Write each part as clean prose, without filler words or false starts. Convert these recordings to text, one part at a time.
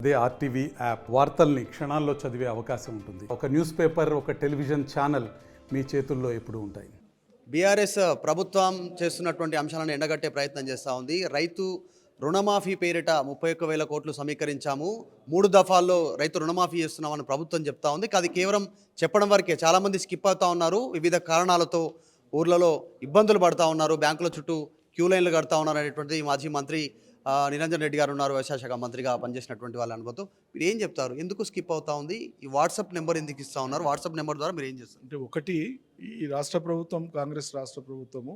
అదే RTV app వార్తల్ని క్షణాల్లో చదివే అవకాశం ఉంటుంది. ఒక న్యూస్ పేపర్, ఒక టెలివిజన్ ఛానల్ మీ చేతుల్లో ఎప్పుడూ ఉంటాయి. బీఆర్ఎస్ ప్రభుత్వం చేస్తున్నటువంటి అంశాలను ఎండగట్టే ప్రయత్నం చేస్తూ ఉంది. రైతు రుణమాఫీ పేరిట 31,000 కోట్లు సమీకరించాము, 3 దఫాల్లో రైతు రుణమాఫీ చేస్తున్నామని ప్రభుత్వం చెప్తా ఉంది. అది కేవలం చెప్పడం వరకే. చాలామంది స్కిప్ అవుతూ ఉన్నారు. వివిధ కారణాలతో ఊర్లలో ఇబ్బందులు పడుతూ ఉన్నారు, బ్యాంకుల చుట్టూ క్యూ లైన్లు కడతా ఉన్నారు అనేటువంటిది మాజీ మంత్రి నిరంజన్ రెడ్డి గారు ఉన్నారు, వ్యవసాయ శాఖ మంత్రిగా పనిచేసినటువంటి వాళ్ళు అనుకోతో. మీరు ఏం చెప్తారు? ఎందుకు స్కిప్ అవుతా ఉంది? ఈ వాట్సాప్ నెంబర్ ఎందుకు ఇస్తూ ఉన్నారు? వాట్సాప్ నెంబర్ ద్వారా మీరు ఏం చేస్తారు? అంటే ఒకటి, ఈ రాష్ట్ర ప్రభుత్వం, కాంగ్రెస్ రాష్ట్ర ప్రభుత్వము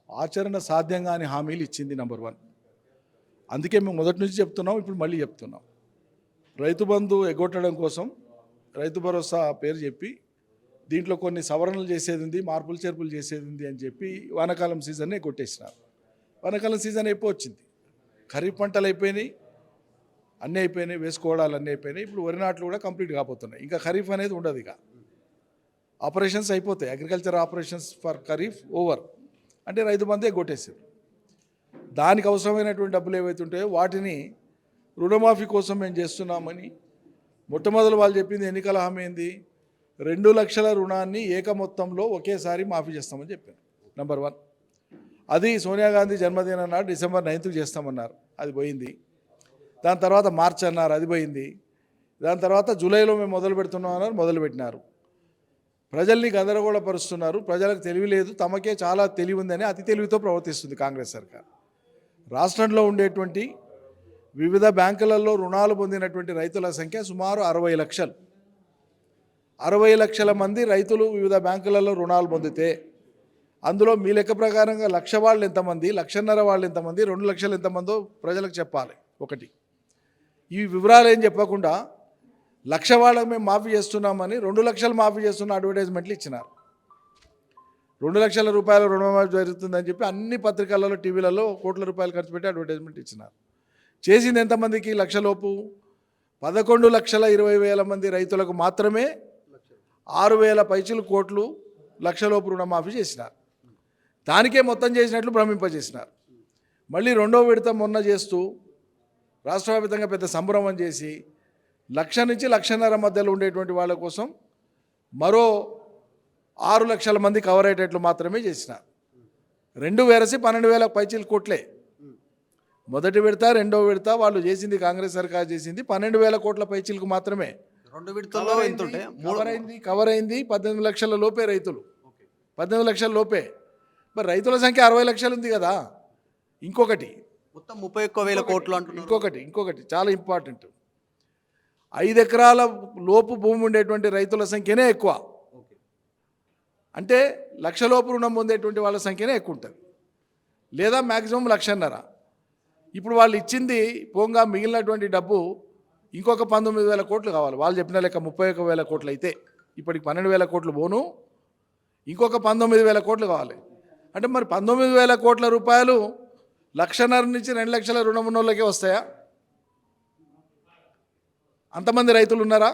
ఆచరణ సాధ్యంగా అని హామీలు ఇచ్చింది. నెంబర్ 1. అందుకే మేము మొదటి నుంచి చెప్తున్నాం, ఇప్పుడు మళ్ళీ చెప్తున్నాం. రైతు బంధు ఎగ్గొట్టడం కోసం రైతు భరోసా పేరు చెప్పి దీంట్లో కొన్ని సవరణలు చేసేది ఉంది, మార్పులు చేర్పులు చేసేది ఉంది అని చెప్పి వానాకాలం సీజన్నే కొట్టేసినారు. వానాకాలం సీజన్ అయిపోయింది, ఖరీఫ్ పంటలు అయిపోయినాయి, అన్నీ అయిపోయినాయి, వేసుకోవడాలు అన్నీ అయిపోయినాయి. ఇప్పుడు వరి నాట్లు కూడా కంప్లీట్ కాకపోతున్నాయి. ఇంకా ఖరీఫ్ అనేది ఉండదు. ఇక ఆపరేషన్స్ అయిపోతాయి, agriculture operations for kharif over. అంటే రైతు బంధే కొట్టేసారు. దానికి అవసరమైనటువంటి డబ్బులు ఏవైతే ఉంటాయో వాటిని రుణమాఫీ కోసం మేము చేస్తున్నామని మొట్టమొదటి వాళ్ళు చెప్పింది. ఎన్నికల హామీ ఏంది? 2 లక్షల రుణాన్ని ఏక మొత్తంలో ఒకేసారి మాఫీ చేస్తామని చెప్పారు. నెంబర్ 1. అది సోనియా గాంధీ జన్మదినం నాడు December 9th చేస్తామన్నారు, అది పోయింది. దాని తర్వాత మార్చ్ అన్నారు, అది పోయింది. దాని తర్వాత జూలైలో మేము మొదలు పెడుతున్నాం అన్నారు, మొదలుపెట్టినారు. ప్రజల్ని గందరగోళపరుస్తున్నారు. ప్రజలకు తెలివి లేదు, తమకే చాలా తెలివి ఉందని అతి తెలివితో ప్రవర్తిస్తుంది కాంగ్రెస్ సర్కార్. రాష్ట్రంలో ఉండేటువంటి వివిధ బ్యాంకులలో రుణాలు పొందినటువంటి రైతుల సంఖ్య సుమారు 60 లక్షలు. 60 లక్షల మంది రైతులు వివిధ బ్యాంకులలో రుణాలు పొందితే అందులో మీ లెక్క ప్రకారంగా 1,00,000 వాళ్ళు ఎంతమంది, 1,50,000 వాళ్ళు ఎంతమంది, 2 లక్షలు ఎంతమందో ప్రజలకు చెప్పాలి. ఒకటి, ఈ వివరాలు ఏం చెప్పకుండా 1,00,000 వాళ్ళకి మేము మాఫీ చేస్తున్నామని 2 లక్షలు మాఫీ చేస్తున్న అడ్వర్టైజ్మెంట్లు ఇచ్చినారు. 2 లక్షల రూపాయల రుణమాఫీ జరుగుతుందని చెప్పి అన్ని పత్రికలలో, టీవీలలో కోట్ల రూపాయలు ఖర్చు పెట్టి అడ్వర్టైజ్మెంట్ ఇచ్చినారు. చేసింది ఎంతమందికి? 1,00,000 లోపు 11,20,000 మంది రైతులకు మాత్రమే 6,000 పైచిలు కోట్లు 1,00,000 లోపు రుణమాఫీ చేసినారు. దానికే మొత్తం చేసినట్లు భ్రమింపజేసినారు. మళ్ళీ 2వ విడత మొన్న చేస్తూ రాష్ట్ర వ్యాప్తంగా పెద్ద సంబరం చేసి 1,00,000 నుంచి 1,50,000 మధ్యలో ఉండేటువంటి వాళ్ళ కోసం మరో 6 లక్షల మంది కవర్ అయ్యేటట్లు మాత్రమే చేసినారు. 2 వేరసి 12,000 పైచిలు కోట్లే. మొదటి విడత, 2వ విడత వాళ్ళు చేసింది, కాంగ్రెస్ సర్కార్ చేసింది 12,000 కోట్ల పైచిలకు మాత్రమే. 2 విడతల్లో కవర్ అయింది 18 లక్షల లోపే రైతులు, 18 లక్షల లోపే. మరి రైతుల సంఖ్య 60 లక్షలు ఉంది కదా. ఇంకొకటి, మొత్తం 31,000 కోట్లు అంటున్నారు. ఇంకొకటి చాలా ఇంపార్టెంట్. 5 ఎకరాల లోపు భూమి ఉండేటువంటి రైతుల సంఖ్యనే ఎక్కువ. అంటే 1,00,000 లోపు రుణం పొందేటువంటి వాళ్ళ సంఖ్యనే ఎక్కువ ఉంటుంది, లేదా మ్యాక్సిమం 1,50,000. ఇప్పుడు వాళ్ళు ఇచ్చింది పోగా మిగిలినటువంటి డబ్బు ఇంకొక 19,000 కోట్లు కావాలి. వాళ్ళు చెప్పిన లెక్క 31,000 కోట్లు అయితే ఇప్పటికి 12,000 కోట్లు పోను, ఇంకొక 19,000 కోట్లు కావాలి. అంటే మరి 19,000 కోట్ల రూపాయలు 1,50,000 నుంచి 2 లక్షల రుణం ఉన్న వాళ్ళకే వస్తాయా? అంతమంది రైతులు ఉన్నారా?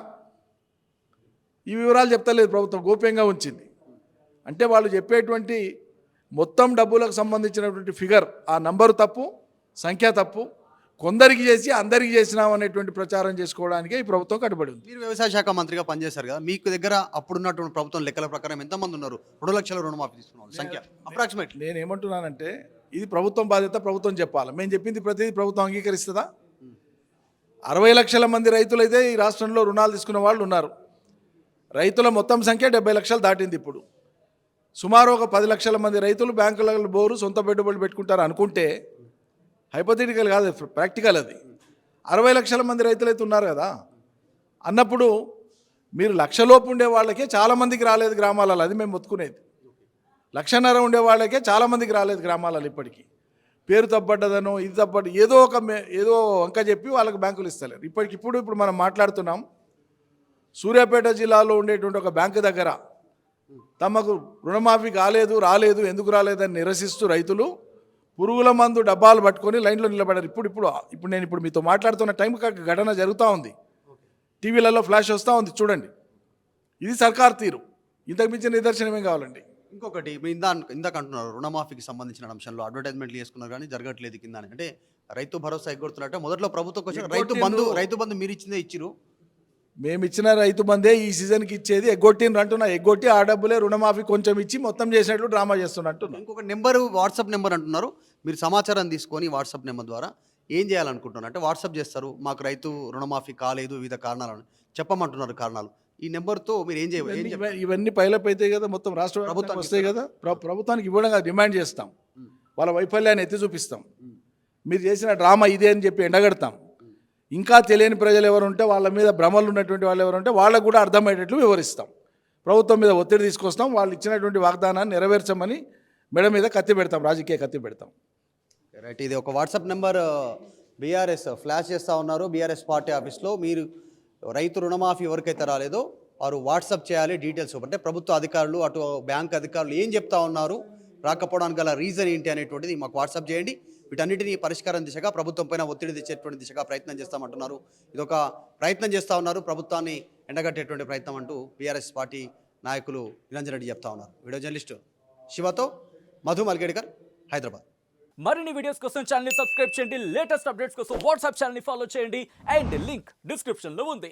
ఈ వివరాలు చెప్తలేదు ప్రభుత్వం, గోప్యంగా ఉంచింది. అంటే వాళ్ళు చెప్పేటువంటి మొత్తం డబ్బులకు సంబంధించినటువంటి ఫిగర్, ఆ నంబరు తప్పు, సంఖ్య తప్పు. కొందరికి చేసి అందరికి చేసినాం అనేటువంటి ప్రచారం చేసుకోవడానికే ఈ ప్రభుత్వం కట్టుబడి ఉంది. మీరు వ్యవసాయ శాఖ మంత్రిగా పనిచేశారు కదా, మీకు దగ్గర అప్పుడున్నటువంటి ప్రభుత్వం లెక్కల ప్రకారం ఎంతమంది ఉన్నారు 2 లక్షల రుణమాఫీ తీసుకున్న సంఖ్య అప్రాక్సిమేట్లీ? నేను ఏమంటున్నానంటే, ఇది ప్రభుత్వం బాధ్యత, ప్రభుత్వం చెప్పాలి. మేము చెప్పింది ప్రతిదీ ప్రభుత్వం అంగీకరిస్తుందా? 60 లక్షల మంది రైతులైతే ఈ రాష్ట్రంలో రుణాలు తీసుకున్న వాళ్ళు ఉన్నారు. రైతుల మొత్తం సంఖ్య 70 లక్షలు దాటింది. ఇప్పుడు సుమారు ఒక 10 లక్షల మంది రైతులు బ్యాంకులలో బోరు సొంత పెట్టుబడులు పెట్టుకుంటారు అనుకుంటే, హైపోథెటికల్ కాదు, ప్రాక్టికల్ అది. 60 లక్షల మంది రైతులైతే ఉన్నారు కదా అన్నప్పుడు మీరు 1,00,000 లోపు ఉండే వాళ్ళకే చాలామందికి రాలేదు గ్రామాలలో. అది మేము మొత్తుకునేది. 1,50,000 ఉండే వాళ్ళకే చాలామందికి రాలేదు గ్రామాలలో. ఇప్పటికీ పేరు తప్పడ్డదనో ఇది తప్పడ్డ ఏదో వంక చెప్పి వాళ్ళకి బ్యాంకులు ఇస్తలేరు. ఇప్పుడు మనం మాట్లాడుతున్నాం. సూర్యాపేట జిల్లాలో ఉండేటువంటి ఒక బ్యాంకు దగ్గర తమకు రుణమాఫీ రాలేదు ఎందుకు రాలేదని నిరసిస్తూ రైతులు పురుగుల మందు డబ్బాలు పట్టుకొని లైన్లో నిలబడారు. ఇప్పుడు నేను మీతో మాట్లాడుతున్న టైంకి ఘటన జరుగుతూ ఉంది, టీవీలలో ఫ్లాష్ వస్తూ ఉంది, చూడండి. ఇది సర్కార్ తీరు. ఇంతకు మించిన నిదర్శనమేం కావాలండి? ఇంకొకటి, ఇందాక అంటున్నారు రుణమాఫీకి సంబంధించిన అంశంలో అడ్వర్టైజ్మెంట్లు చేసుకున్నారు కానీ జరగట్లేదు కింద. అంటే రైతు భరోసా ఎగ్గొడుతున్నట్టే మొదట్లో ప్రభుత్వం కోసం ఎగ్గొట్టిండ్రు. రైతు బంధు మీరు ఇచ్చిందే ఇచ్చిరు. మేము ఇచ్చిన రైతు బందే ఈ సీజన్కి ఇచ్చేది ఎగ్గొట్టిండ్రు అంటున్నా. ఎగ్గొట్టి ఆ డబ్బులే రుణమాఫీ కొంచెం ఇచ్చి మొత్తం చేసినట్లు డ్రామా చేస్తున్నట్టున్నా. ఇంకొక నెంబరు వాట్సాప్ నెంబర్ అంటున్నారు. మీరు సమాచారం తీసుకొని వాట్సాప్ నెంబర్ ద్వారా ఏం చేయాలనుకుంటున్నారు అంటే వాట్సాప్ చేస్తారు, మాకు రైతు రుణమాఫీ కాలేదు వివిధ కారణాలను చెప్పమంటున్నారు కారణాలు. ఈ నెంబర్తో మీరు ఏం చేయాలి? ఇవన్నీ పైలప్ అవుతాయి కదా, మొత్తం రాష్ట్ర ప్రభుత్వానికి ప్రభుత్వానికి వస్తాయి కదా. ప్రభుత్వానికి ఇవ్వడంగా డిమాండ్ చేస్తాం, వాళ్ళ వైఫల్యాన్ని ఎత్తి చూపిస్తాం. మీరు చేసిన డ్రామా ఇదే అని చెప్పి ఎండగడతాం. ఇంకా తెలియని ప్రజలు ఎవరు ఉంటే వాళ్ళ మీద భ్రమలు ఉన్నటువంటి వాళ్ళు ఎవరు ఉంటే వాళ్ళకు కూడా అర్థమయ్యేటట్లు వివరిస్తాం. ప్రభుత్వం మీద ఒత్తిడి తీసుకొస్తాం, వాళ్ళు ఇచ్చినటువంటి వాగ్దానాన్ని నెరవేర్చమని మెడ మీద కత్తి పెడతాం, రాజకీయ కత్తి పెడతాం. రైట్, ఇది ఒక వాట్సాప్ నెంబర్ బీఆర్ఎస్ ఫ్లాష్ చేస్తూ ఉన్నారు. బీఆర్ఎస్ పార్టీ ఆఫీస్లో మీరు రైతు రుణమాఫీ ఎవరికైతే రాలేదో వారు వాట్సాప్ చేయాలి డీటెయిల్స్. అంటే ప్రభుత్వ అధికారులు అటు బ్యాంక్ అధికారులు ఏం చెప్తా ఉన్నారు, రాకపోవడానికి గల రీజన్ ఏంటి అనేటువంటిది మాకు వాట్సాప్ చేయండి. వీటన్నిటిని పరిష్కారం దిశగా ప్రభుత్వం పైన ఒత్తిడి తెచ్చేటువంటి దిశగా ప్రయత్నం చేస్తామంటున్నారు. ఇదొక ప్రయత్నం చేస్తూ ఉన్నారు, ప్రభుత్వాన్ని ఎండగట్టేటువంటి ప్రయత్నం అంటూ బీఆర్ఎస్ పార్టీ నాయకులు నిరంజన్ రెడ్డి చెప్తా ఉన్నారు. వీడియో జర్నలిస్టు శివతో మధు మల్గేడ్కర్, హైదరాబాద్. మరిన్ని వీడియోస్ కోసం ఛానల్ ని సబ్స్క్రైబ్ చేయండి. లేటెస్ట్ అప్డేట్స్ కోసం వాట్సాప్ ఛానల్ ని ఫాలో చేయండి. అండ్ లింక్ డిస్క్రిప్షన్ లో ఉంది.